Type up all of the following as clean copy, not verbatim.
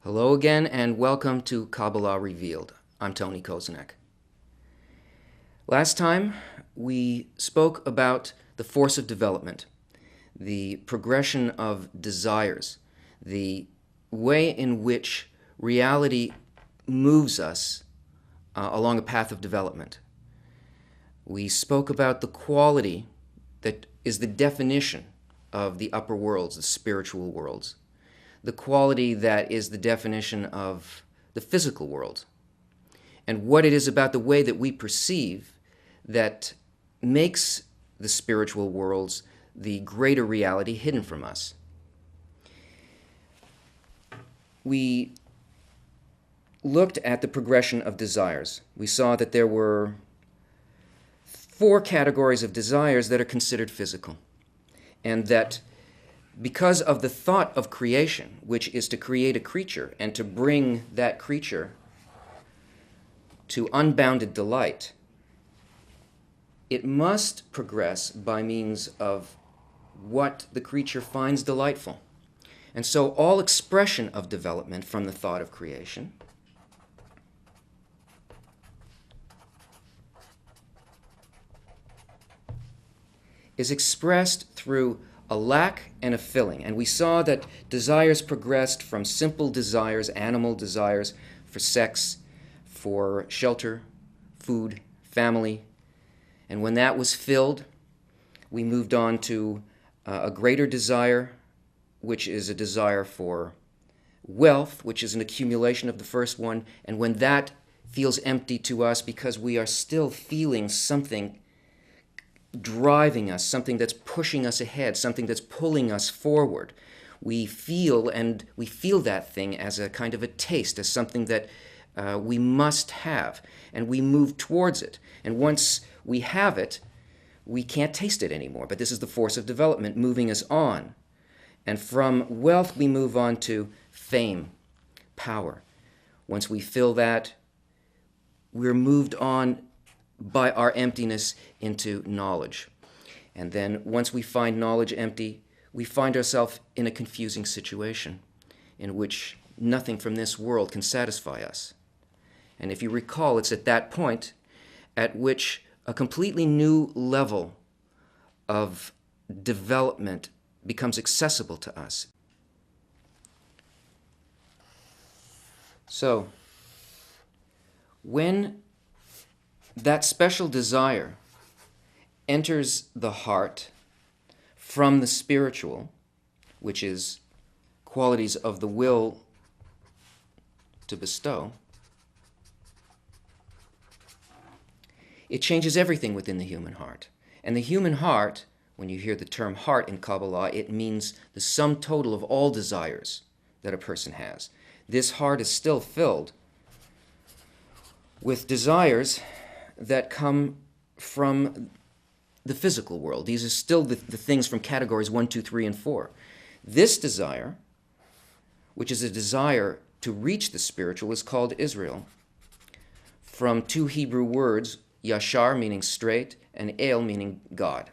Hello again, and welcome to Kabbala Revealed. I'm Tony Kozenek. Last time, we spoke about the force of development, the progression of desires, the way in which reality moves us along a path of development. We spoke about the quality that is the definition of the upper worlds, the spiritual worlds, the quality that is the definition of the physical world, and what it is about the way that we perceive that makes the spiritual worlds the greater reality hidden from us. We looked at the progression of desires. We saw that there were 4 categories of desires that are considered physical, and that because of the thought of creation, which is to create a creature and to bring that creature to unbounded delight, it must progress by means of what the creature finds delightful. And so all expression of development from the thought of creation is expressed through a lack and a filling. And we saw that desires progressed from simple desires, animal desires, for sex, for shelter, food, family. And when that was filled, we moved on to a greater desire, which is a desire for wealth, which is an accumulation of the first one. And when that feels empty to us because we are still feeling something driving us, something that's pushing us ahead, something that's pulling us forward, we feel that thing as a kind of a taste, as something that we must have, and we move towards it. And once we have it, we can't taste it anymore. But this is the force of development moving us on. And from wealth, we move on to fame, power. Once we fill that, we're moved on by our emptiness into knowledge. And then once we find knowledge empty, we find ourselves in a confusing situation in which nothing from this world can satisfy us. And if you recall, it's at that point at which a completely new level of development becomes accessible to us. So, when that special desire enters the heart from the spiritual, which is qualities of the will to bestow, it changes everything within the human heart. And the human heart, when you hear the term heart in Kabbala, it means the sum total of all desires that a person has. This heart is still filled with desires that come from the physical world. These are still the things from categories 1, 2, 3, and 4. This desire, which is a desire to reach the spiritual, is called Israel, from 2 Hebrew words, yashar meaning straight, and el meaning God.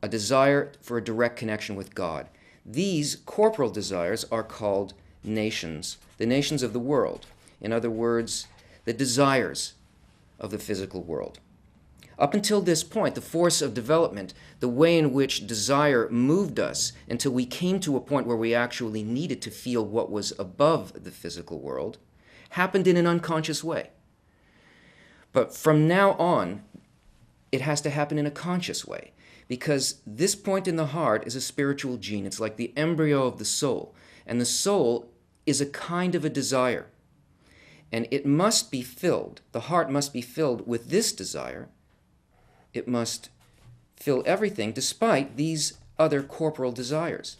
A desire for a direct connection with God. These corporal desires are called nations, the nations of the world. In other words, the desires of the physical world. Up until this point, the force of development, the way in which desire moved us until we came to a point where we actually needed to feel what was above the physical world, happened in an unconscious way. But from now on, it has to happen in a conscious way, because this point in the heart is a spiritual gene. It's like the embryo of the soul, and the soul is a kind of a desire. And it must be filled, the heart must be filled with this desire. It must fill everything despite these other corporal desires.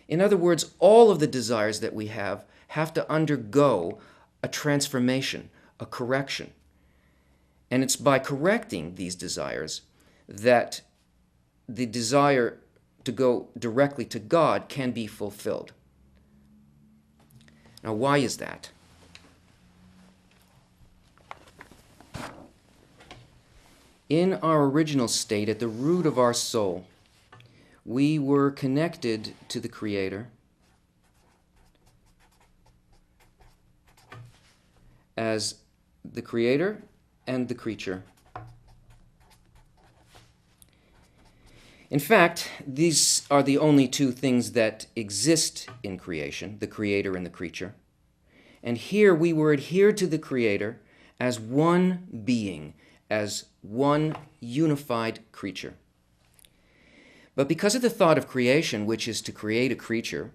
In other words, all of the desires that we have to undergo a transformation, a correction. And it's by correcting these desires that the desire to go directly to God can be fulfilled. Now, why is that? In our original state, at the root of our soul, we were connected to the Creator as the Creator and the creature. In fact, these are the only two things that exist in creation, the Creator and the creature. And here we were adhered to the Creator as one being, as one unified creature. But because of the thought of creation, which is to create a creature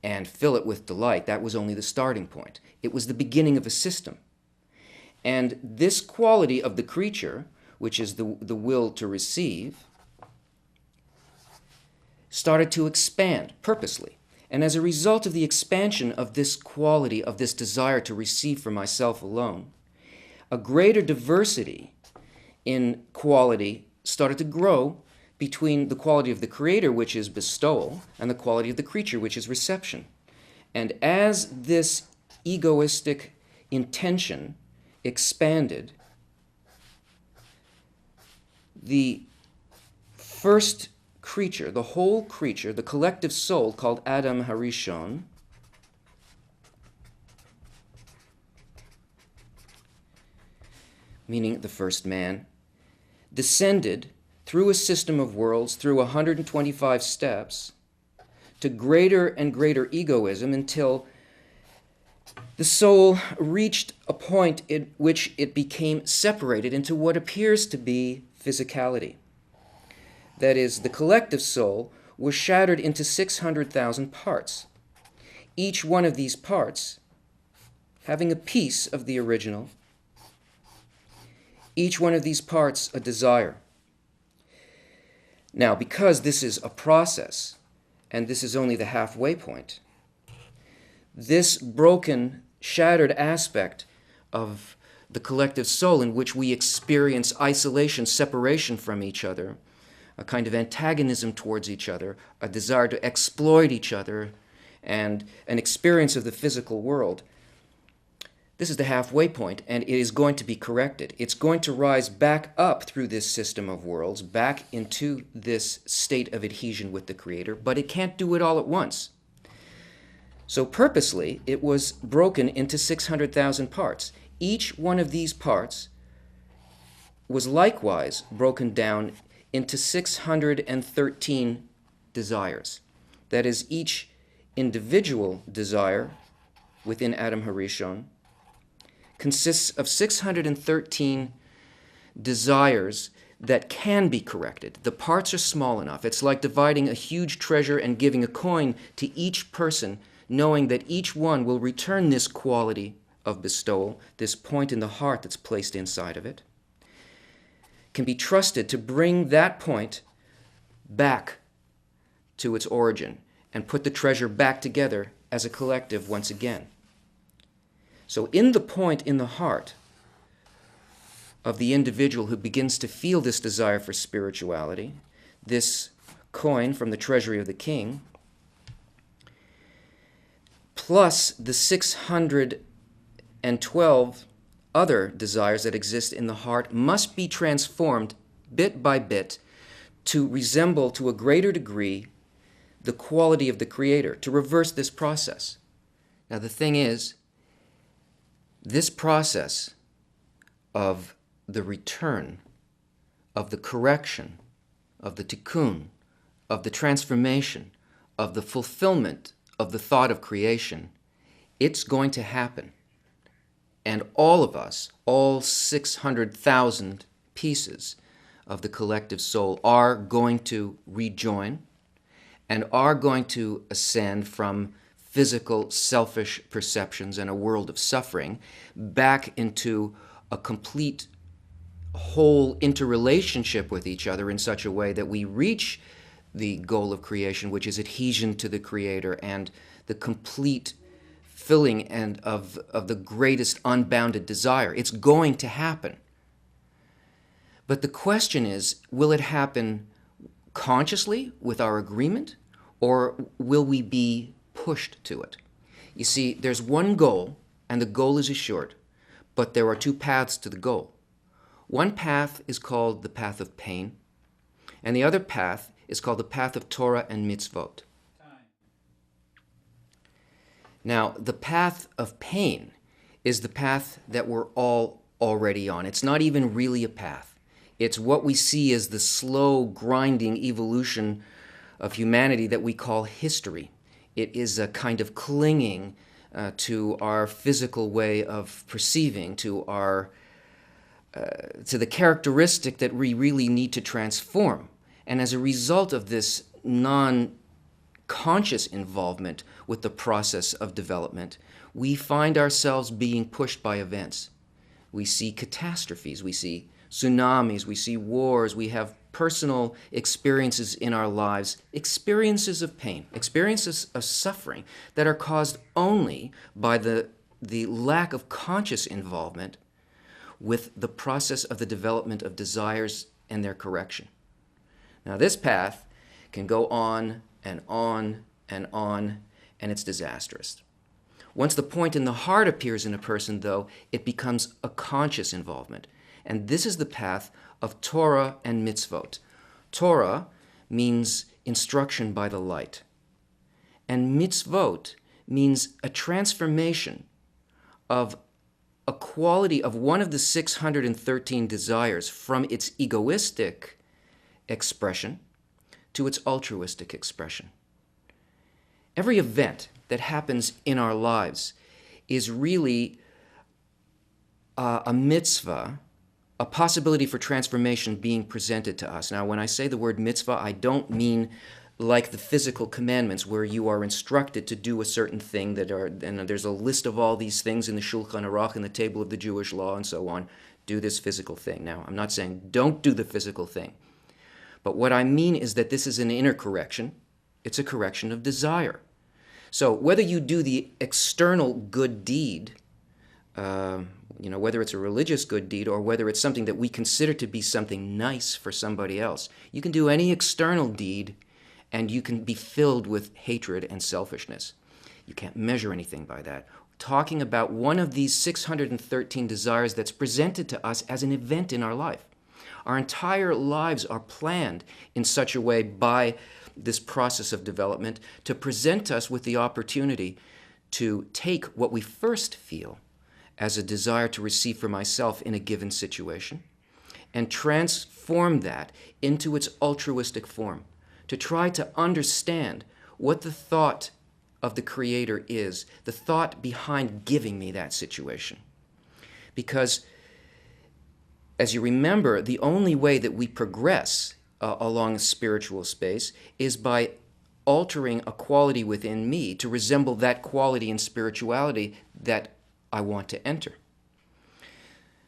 and fill it with delight, that was only the starting point. It was the beginning of a system. And this quality of the creature, which is the will to receive, started to expand purposely. And as a result of the expansion of this quality, of this desire to receive for myself alone, a greater diversity in quality started to grow between the quality of the Creator, which is bestowal, and the quality of the creature, which is reception. And as this egoistic intention expanded, the first creature, the whole creature, the collective soul called Adam Harishon, meaning the first man, descended through a system of worlds, through 125 steps, to greater and greater egoism until the soul reached a point in which it became separated into what appears to be physicality. That is, the collective soul was shattered into 600,000 parts, each one of these parts having a piece of the original, each one of these parts a desire. Now, because this is a process, and this is only the halfway point, this broken, shattered aspect of the collective soul in which we experience isolation, separation from each other, a kind of antagonism towards each other, a desire to exploit each other, and an experience of the physical world, this is the halfway point, and it is going to be corrected. It's going to rise back up through this system of worlds, back into this state of adhesion with the Creator, but it can't do it all at once. So purposely, it was broken into 600,000 parts. Each one of these parts was likewise broken down into 613 desires. That is, each individual desire within Adam Harishon consists of 613 desires that can be corrected. The parts are small enough. It's like dividing a huge treasure and giving a coin to each person, knowing that each one will return this quality of bestowal, this point in the heart that's placed inside of it, can be trusted to bring that point back to its origin and put the treasure back together as a collective once again. So in the point in the heart of the individual who begins to feel this desire for spirituality, this coin from the treasury of the king, plus the 612 other desires that exist in the heart, must be transformed bit by bit to resemble to a greater degree the quality of the Creator, to reverse this process. Now the thing is, this process of the return, of the correction, of the tikkun, of the transformation, of the fulfillment of the thought of creation, it's going to happen. And all of us, all 600,000 pieces of the collective soul, are going to rejoin and are going to ascend from physical, selfish perceptions and a world of suffering back into a complete whole interrelationship with each other in such a way that we reach the goal of creation, which is adhesion to the Creator and the complete filling and of the greatest unbounded desire. It's going to happen. But the question is, will it happen consciously with our agreement, or will we be pushed to it? You see, there's one goal, and the goal is assured, but there are two paths to the goal. One path is called the path of pain, and the other path is called the path of Torah and mitzvot. Now, the path of pain is the path that we're all already on. It's not even really a path. It's what we see as the slow, grinding evolution of humanity that we call history. It is a kind of clinging to our physical way of perceiving, to the characteristic that we really need to transform. And as a result of this non-conscious involvement with the process of development, we find ourselves being pushed by events. We see catastrophes, we see tsunamis, we see wars, we have personal experiences in our lives, experiences of pain, experiences of suffering that are caused only by the lack of conscious involvement with the process of the development of desires and their correction. Now this path can go on and on and on, and it's disastrous. Once the point in the heart appears in a person, though, it becomes a conscious involvement. And this is the path of Torah and mitzvot. Torah means instruction by the light. And mitzvot means a transformation of a quality of one of the 613 desires from its egoistic expression to its altruistic expression. Every event that happens in our lives is really a mitzvah, a possibility for transformation being presented to us. Now, when I say the word mitzvah, I don't mean like the physical commandments where you are instructed to do a certain thing and there's a list of all these things in the Shulchan Aruch and the table of the Jewish law and so on. Do this physical thing. Now, I'm not saying don't do the physical thing. But what I mean is that this is an inner correction. It's a correction of desire. So whether you do the external good deed, whether it's a religious good deed or whether it's something that we consider to be something nice for somebody else, you can do any external deed and you can be filled with hatred and selfishness. You can't measure anything by that. Talking about one of these 613 desires that's presented to us as an event in our life. Our entire lives are planned in such a way by this process of development to present us with the opportunity to take what we first feel as a desire to receive for myself in a given situation and transform that into its altruistic form, to try to understand what the thought of the Creator is, the thought behind giving me that situation. Because, as you remember, the only way that we progress along a spiritual space is by altering a quality within me to resemble that quality in spirituality that I want to enter.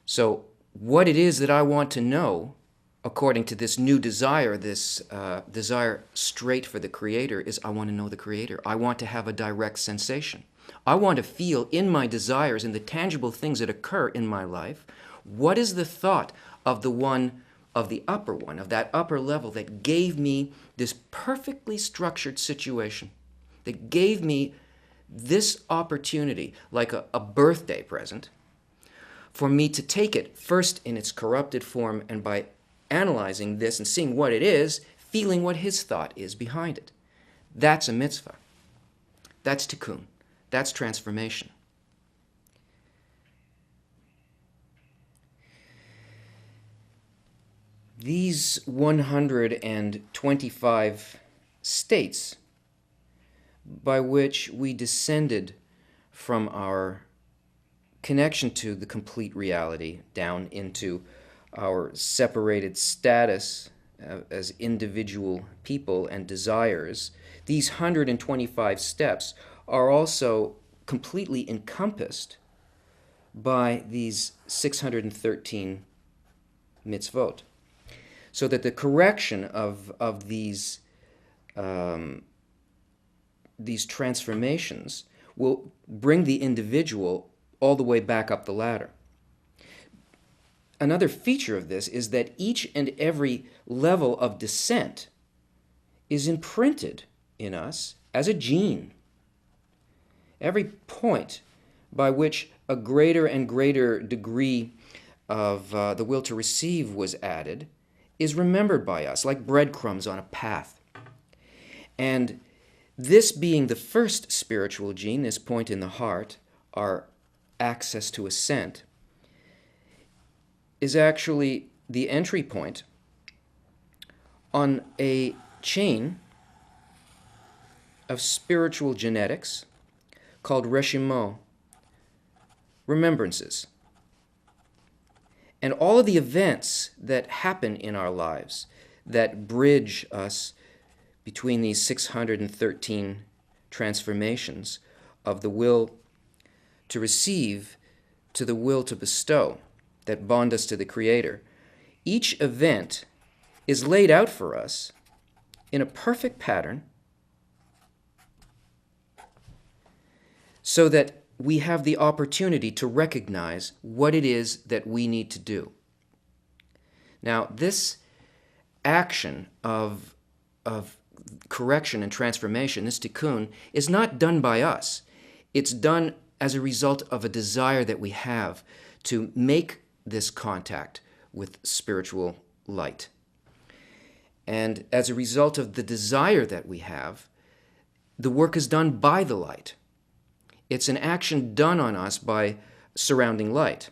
So what it is that I want to know, according to this new desire, this desire straight for the Creator, is I want to know the Creator. I want to have a direct sensation. I want to feel in my desires, in the tangible things that occur in my life, what is the thought of the one, of the upper one, of that upper level that gave me this perfectly structured situation, that gave me this opportunity, like a birthday present, for me to take it first in its corrupted form, and by analyzing this and seeing what it is, feeling what his thought is behind it. That's a mitzvah. That's tikkun. That's transformation. These 125 states by which we descended from our connection to the complete reality down into our separated status as individual people and desires, these 125 steps are also completely encompassed by these 613 mitzvot. So that the correction of these transformations will bring the individual all the way back up the ladder. Another feature of this is that each and every level of descent is imprinted in us as a gene. Every point by which a greater and greater degree of the will to receive was added is remembered by us like breadcrumbs on a path. And this being the first spiritual gene, this point in the heart, our access to ascent, is actually the entry point on a chain of spiritual genetics called reshimot, remembrances. And all of the events that happen in our lives that bridge us between these 613 transformations of the will to receive to the will to bestow that bond us to the Creator, each event is laid out for us in a perfect pattern so that we have the opportunity to recognize what it is that we need to do. Now, this action of correction and transformation, this tikkun, is not done by us. It's done as a result of a desire that we have to make this contact with spiritual light. And as a result of the desire that we have, the work is done by the light. It's an action done on us by surrounding light.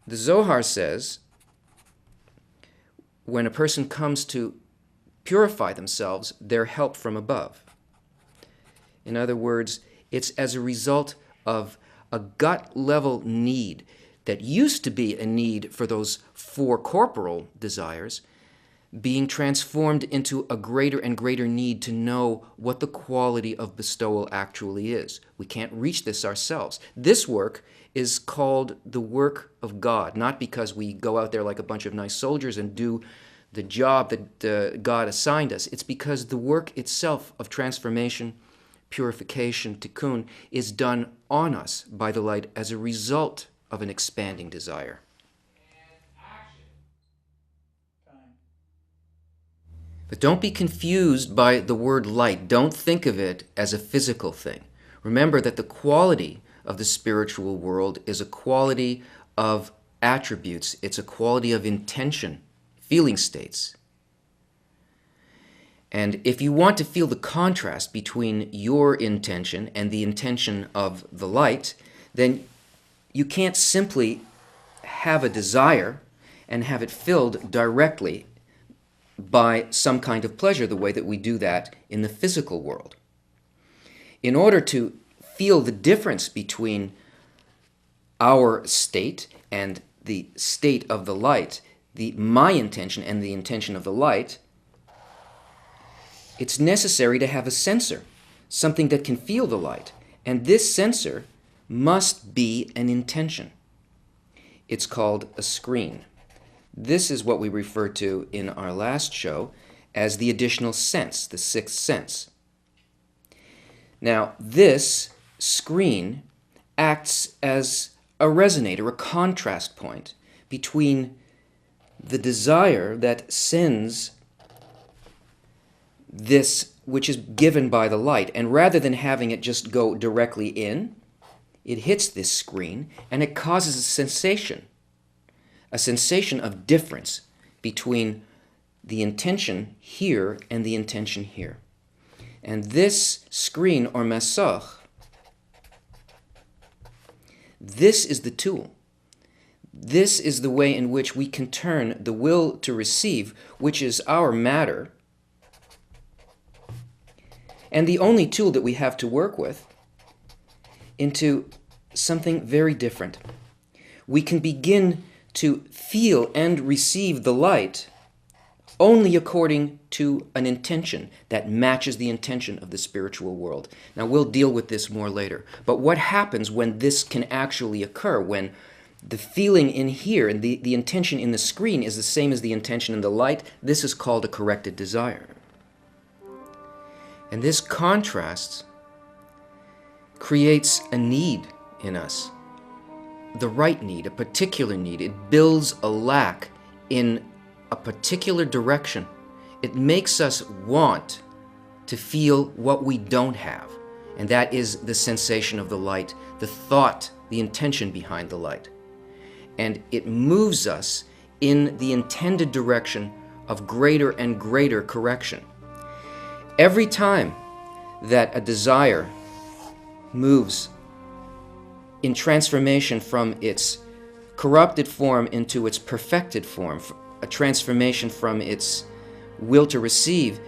The Zohar says, when a person comes to purify themselves, they're helped from above. In other words, it's as a result of a gut-level need that used to be a need for those four corporal desires being transformed into a greater and greater need to know what the quality of bestowal actually is. We can't reach this ourselves. This work is called the work of God, not because we go out there like a bunch of nice soldiers and do the job that God assigned us. It's because the work itself of transformation, purification, tikkun, is done on us by the light as a result of an expanding desire. But don't be confused by the word light. Don't think of it as a physical thing. Remember that the quality of the spiritual world is a quality of attributes. It's a quality of intention, feeling states. And if you want to feel the contrast between your intention and the intention of the light, then you can't simply have a desire and have it filled directly by some kind of pleasure, the way that we do that in the physical world. In order to feel the difference between our state and the state of the light, my intention and the intention of the light, it's necessary to have a sensor, something that can feel the light. And this sensor must be an intention. It's called a screen. This is what we referred to in our last show as the additional sense, the sixth sense. Now, this screen acts as a resonator, a contrast point between the desire that sends this which is given by the light, and rather than having it just go directly in, it hits this screen and it causes a sensation of difference between the intention here and the intention here. And this screen, or mesach, this is the tool. This is the way in which we can turn the will to receive, which is our matter, and the only tool that we have to work with, into something very different. We can begin to feel and receive the light only according to an intention that matches the intention of the spiritual world. Now, we'll deal with this more later. But what happens when this can actually occur, when the feeling in here and the intention in the screen is the same as the intention in the light? This is called a corrected desire. And this contrast creates a need in us, the right need, a particular need. It builds a lack in a particular direction. It makes us want to feel what we don't have, and that is the sensation of the light, the thought, the intention behind the light. And it moves us in the intended direction of greater and greater correction. Every time that a desire moves in transformation from its corrupted form into its perfected form, a transformation from its will to receive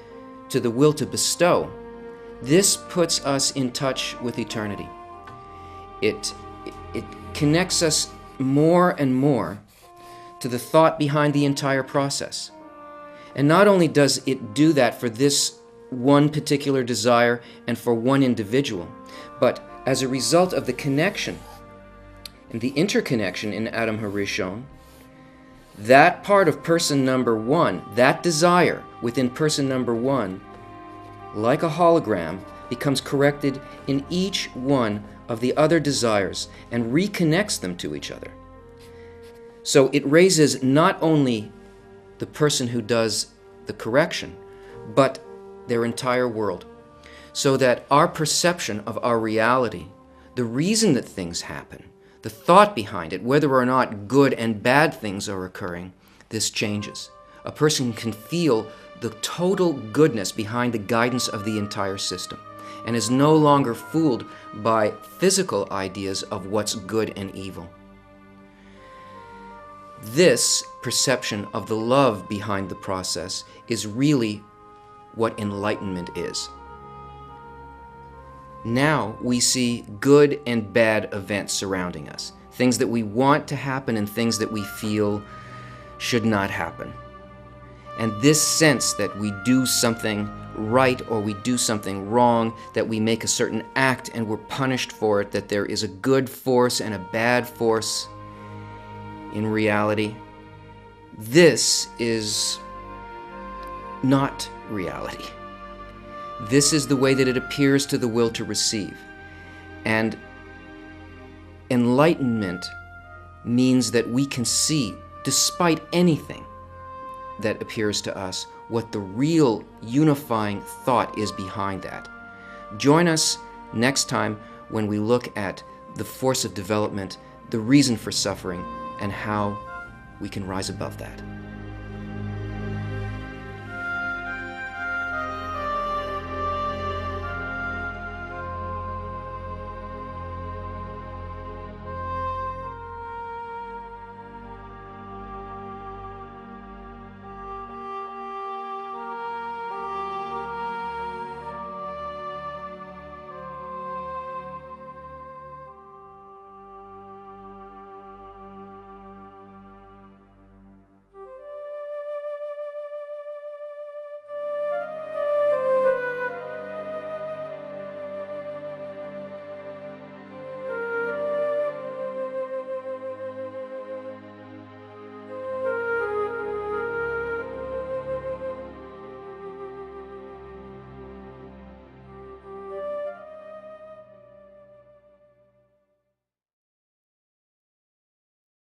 to the will to bestow, this puts us in touch with eternity. It connects us more and more to the thought behind the entire process. And not only does it do that for this one particular desire and for one individual, but as a result of the connection and the interconnection in Adam HaRishon, that part of person number one, that desire within person number one, like a hologram, becomes corrected in each one of the other desires and reconnects them to each other. So it raises not only the person who does the correction, but their entire world, so that our perception of our reality, the reason that things happen, the thought behind it, whether or not good and bad things are occurring, this changes. A person can feel the total goodness behind the guidance of the entire system and is no longer fooled by physical ideas of what's good and evil. This perception of the love behind the process is really what enlightenment is. Now we see good and bad events surrounding us, things that we want to happen and things that we feel should not happen. And this sense that we do something right or we do something wrong, that we make a certain act and we're punished for it, that there is a good force and a bad force in reality, this is not reality. This is the way that it appears to the will to receive. And enlightenment means that we can see, despite anything that appears to us, what the real unifying thought is behind that. Join us next time when we look at the force of development, the reason for suffering, and how we can rise above that.